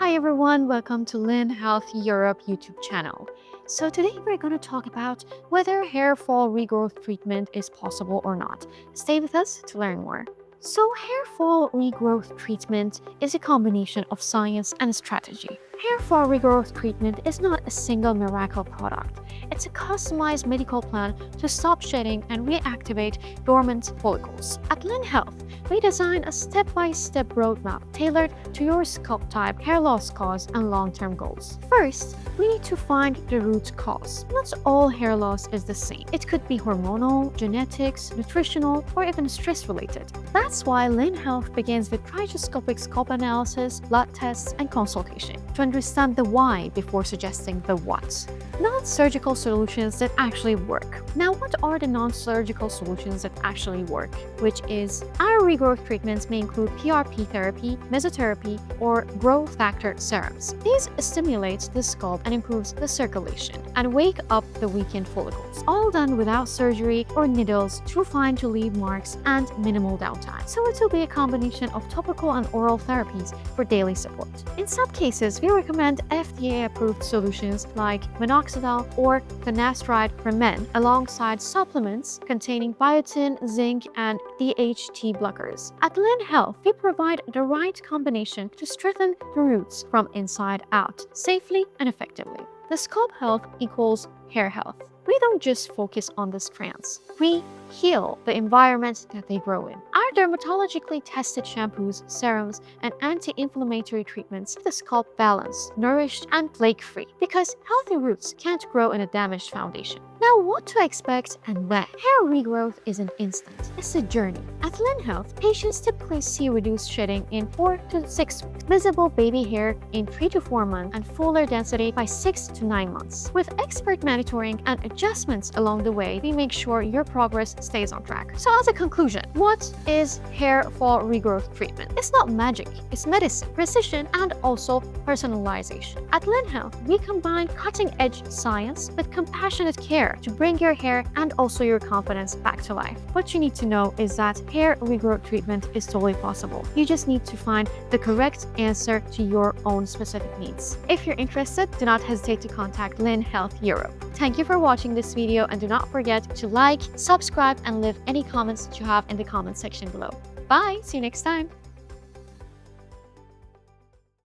Hi everyone, welcome to Lynn Health Europe YouTube channel. So today we're going to talk about whether hair fall regrowth treatment is possible or not. Stay with us to learn more. So hair fall regrowth treatment is a combination of science and strategy. Hair fall regrowth treatment is not a single miracle product. It's a customized medical plan to stop shedding and reactivate dormant follicles. At Lynn Health, we design a step-by-step roadmap tailored to your scalp type, hair loss cause, and long-term goals. First, we need to find the root cause. Not all hair loss is the same. It could be hormonal, genetics, nutritional, or even stress-related. That's why Lynn Health begins with trichoscopic scalp analysis, blood tests, and consultation to understand the why before suggesting the what. Non-surgical solutions that actually work. Now, what are the non-surgical solutions that actually work? Which is, our regrowth treatments may include PRP therapy, mesotherapy, or growth factor serums. These stimulate the scalp and improves the circulation and wake up the weakened follicles, all done without surgery or needles, too fine to leave marks, and minimal downtime. So it will be a combination of topical and oral therapies for daily support. In some cases, we recommend FDA-approved solutions like minoxidil or finasteride for men, alongside supplements containing biotin, zinc, and DHT blockers. At Lynn Health, we provide the right combination to strengthen the roots from inside out, safely and effectively. The scalp health equals hair health. We don't just focus on the strands. We heal the environment that they grow in. Our dermatologically tested shampoos, serums, and anti-inflammatory treatments keep the scalp balanced, nourished, and flake-free, because healthy roots can't grow in a damaged foundation. Now, what to expect and when? Hair regrowth isn't instant. It's a journey. At Lynn Health, patients typically see reduced shedding in 4 to 6 weeks, visible baby hair in 3 to 4 months, and fuller density by 6 to 9 months. With expert monitoring and adjustments along the way, we make sure your progress stays on track. So as a conclusion, what is hair fall regrowth treatment? It's not magic, it's medicine, precision, and also personalization. At Lynn Health, we combine cutting-edge science with compassionate care to bring your hair and also your confidence back to life. What you need to know is that hair regrowth treatment is totally possible. You just need to find the correct answer to your own specific needs. If you're interested, do not hesitate to contact Lynn Health Europe. Thank you for watching this video, and do not forget to like, subscribe, and leave any comments that you have in the comment section below. Bye! See you next time!